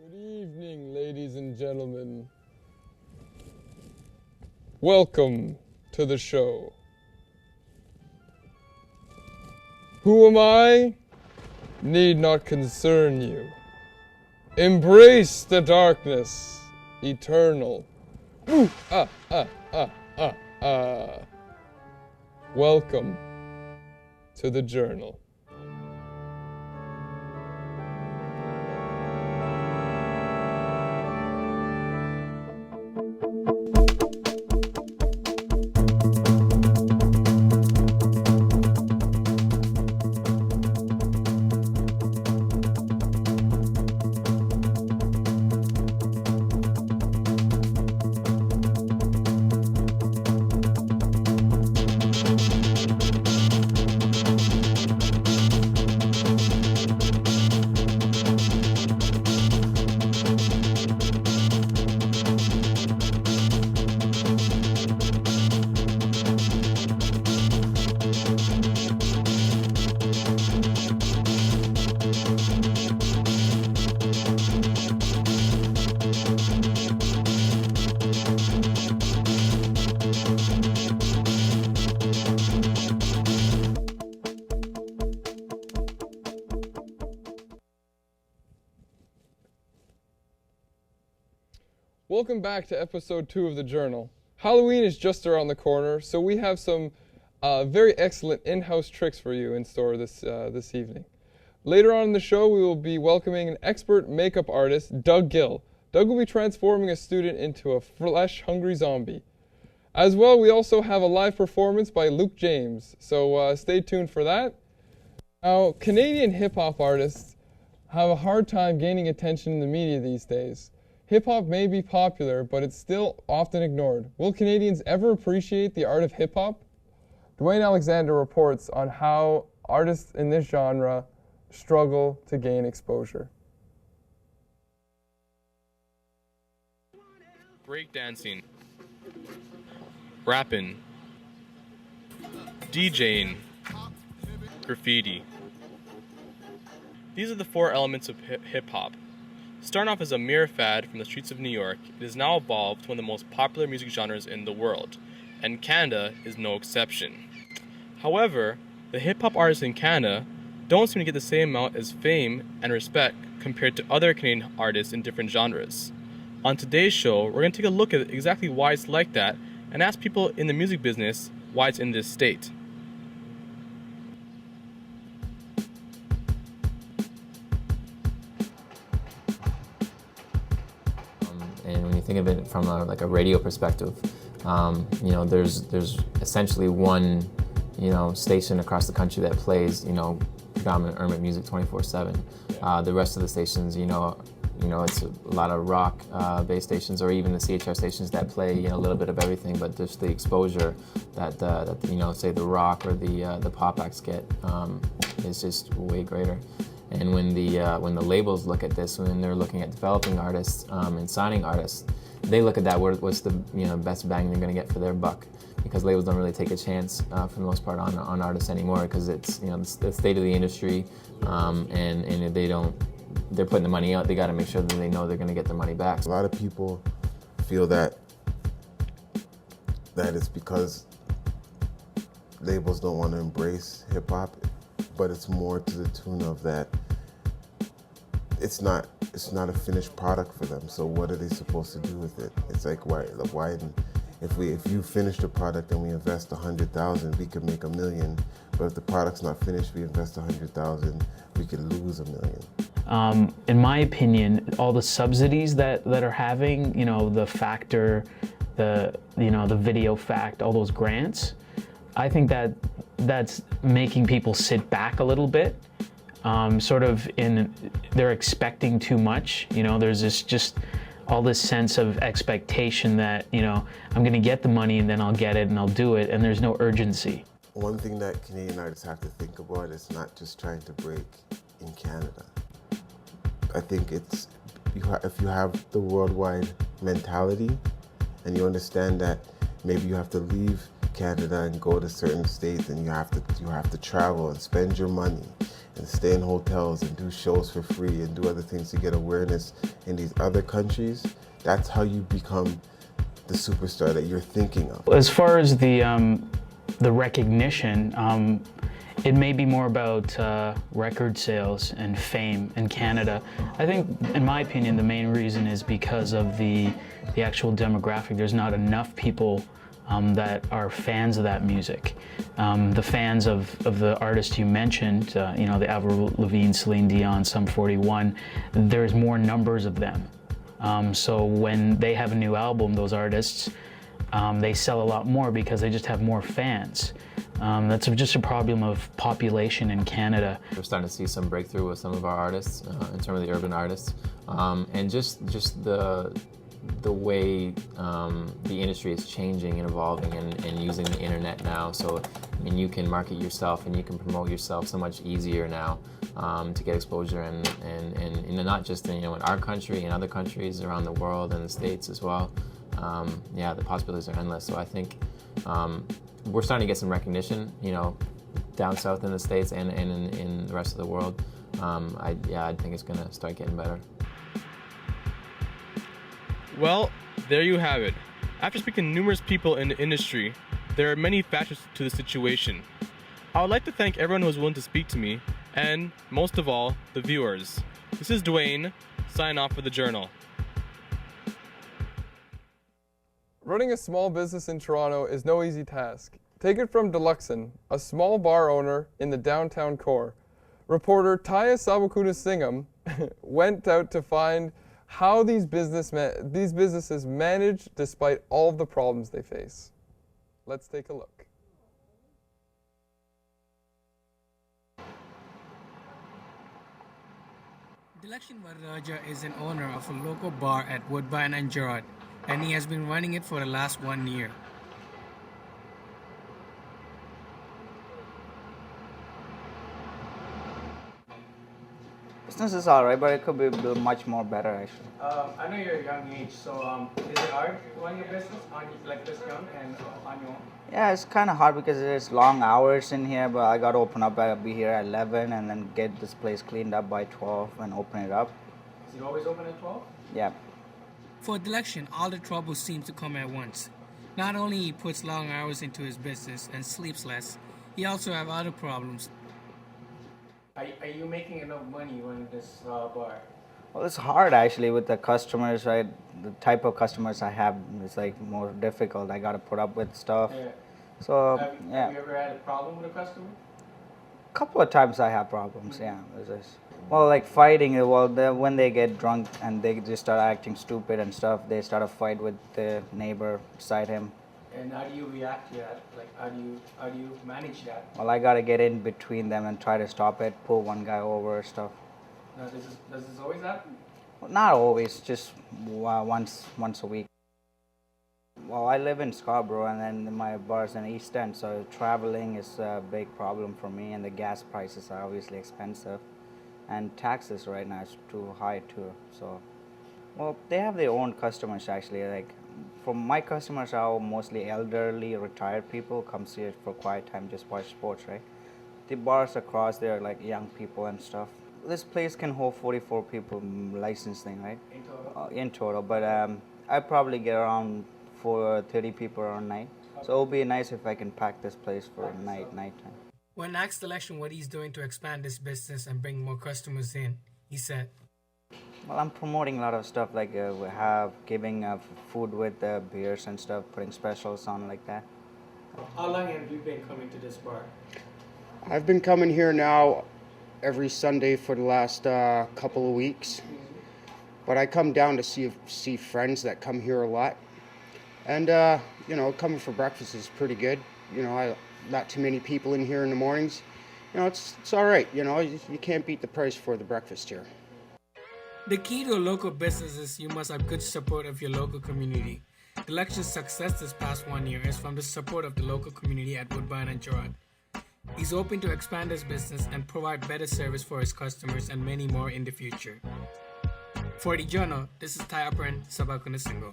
Good evening, ladies and gentlemen. Welcome to the show. Who am I? Need not concern you. Embrace the darkness, eternal. Ooh, Welcome to the journal. Welcome back to episode 2 of the journal. Halloween is just around the corner, so we have some very excellent in-house tricks for you in store this evening. Later on in the show, we will be welcoming an expert makeup artist, Doug Gill. Doug will be transforming a student into a flesh-hungry zombie. As well, we also have a live performance by Luke James, so stay tuned for that. Now, Canadian hip-hop artists have a hard time gaining attention in the media these days. Hip-hop may be popular, but it's still often ignored. Will Canadians ever appreciate the art of hip-hop? Dwayne Alexander reports on how artists in this genre struggle to gain exposure. Breakdancing, rapping, DJing, graffiti. These are the 4 elements of hip-hop. Starting off as a mere fad from the streets of New York, it has now evolved to one of the most popular music genres in the world, and Canada is no exception. However, the hip-hop artists in Canada don't seem to get the same amount as fame and respect compared to other Canadian artists in different genres. On today's show, we're going to take a look at exactly why it's like that and ask people in the music business why it's in this state. And when you think of it from a radio perspective, there's essentially one, station across the country that plays, predominant urban music 24/7. The rest of the stations, it's a lot of rock based stations, or even the CHR stations that play a little bit of everything. But just the exposure that say the rock or the pop acts get is just way greater. And when the labels look at this, when they're looking at developing artists and signing artists, they look at that. What's the best bang they're going to get for their buck? Because labels don't really take a chance for the most part on artists anymore, because it's the state of the industry, and if they're putting the money out, they got to make sure that they know they're going to get their money back. A lot of people feel that it's because labels don't want to embrace hip hop, but it's more to the tune of that it's not a finished product for them. So what are they supposed to do with it? It's like why if you finish the product and we invest $100,000, we could make $1 million. But if the product's not finished, we invest $100,000, we could lose $1 million. In my opinion, all the subsidies that are having, the Factor, the Video Fact, all those grants, I think that's making people sit back a little bit. They're expecting too much. There's just all this sense of expectation that, I'm gonna get the money and then I'll get it and I'll do it, and there's no urgency. One thing that Canadian artists have to think about is not just trying to break in Canada. I think if you have the worldwide mentality and you understand that maybe you have to leave Canada and go to certain states and you have to travel and spend your money and stay in hotels and do shows for free and do other things to get awareness in these other countries, that's how you become the superstar that you're thinking of. As far as the recognition, it may be more about record sales and fame in Canada. I think, in my opinion, the main reason is because of the actual demographic. There's not enough people that are fans of that music. The fans of the artists you mentioned, you know, the Avril Lavigne, Celine Dion, Sum 41, there's more numbers of them. So when they have a new album, those artists, they sell a lot more because they just have more fans. That's just a problem of population in Canada. We're starting to see some breakthrough with some of our artists in terms of the urban artists, and just the way the industry is changing and evolving and using the internet now. So, I mean, you can market yourself and you can promote yourself so much easier now to get exposure and not just in, you know, in our country, in other countries around the world and the States as well. Yeah, the possibilities are endless. So I think we're starting to get some recognition, you know, down south in the States and in the rest of the world. I think it's gonna start getting better. Well, there you have it. After speaking to numerous people in the industry, there are many factors to the situation. I would like to thank everyone who was willing to speak to me, and most of all, the viewers. This is Dwayne, signing off for the Journal. Running a small business in Toronto is no easy task. Take it from Deluxon, a small bar owner in the downtown core. Reporter Taya Sabakunasingham went out to find how these businesses manage despite all of the problems they face. Let's take a look. Deluxon Varraja is an owner of a local bar at Woodbine and Gerard, and he has been running it for the last 1 year. Business is alright, but it could be much more better actually. I know you're a young age, so is it hard to run your business on like this young and on your own? Yeah, it's kind of hard because there's long hours in here, but I got to open up. I'll be here at 11 and then get this place cleaned up by 12 and open it up. Is it always open at 12? Yeah. For Deluxon, all the troubles seem to come at once. Not only he puts long hours into his business and sleeps less, he also have other problems. Are you making enough money running this bar? Well, it's hard actually with the customers, right? The type of customers I have is like more difficult. I got to put up with stuff. Yeah. So, Have yeah. you ever had a problem with a customer? A couple of times I have problems, yeah. Well, like fighting, when they get drunk and they just start acting stupid and stuff, they start a fight with the neighbor beside him. And how do you react to that? Like, how do you manage that? Well, I gotta get in between them and try to stop it, pull one guy over or stuff. Now, does this always happen? Well, not always, just once a week. Well, I live in Scarborough and then my bar's in East End, so traveling is a big problem for me, and the gas prices are obviously expensive. And taxes right now is too high too. So, well, they have their own customers actually. Like, for my customers are mostly elderly, retired people comes here for quiet time, just watch sports, right? The bars across there, like young people and stuff. This place can hold 44 people licensing, right? In total? In total, but I probably get around 30 people around night. Okay. So it'll be nice if I can pack this place for nighttime. When asked Deluxon what he's doing to expand his business and bring more customers in, he said, well, I'm promoting a lot of stuff, like we have giving food with beers and stuff, putting specials on like that. How long have you been coming to this bar? I've been coming here now every Sunday for the last couple of weeks. But I come down to see friends that come here a lot. And, you know, coming for breakfast is pretty good. You know, not too many people in here in the mornings. You know, it's all right. You know, you can't beat the price for the breakfast here. the key to a local business is you must have good support of your local community. Deluxon's success this past 1 year is from the support of the local community at Woodbine and Gerard. He's hoping to expand his business and provide better service for his customers and many more in the future. For the Journal, this is Tayaparan Sabakunasingo.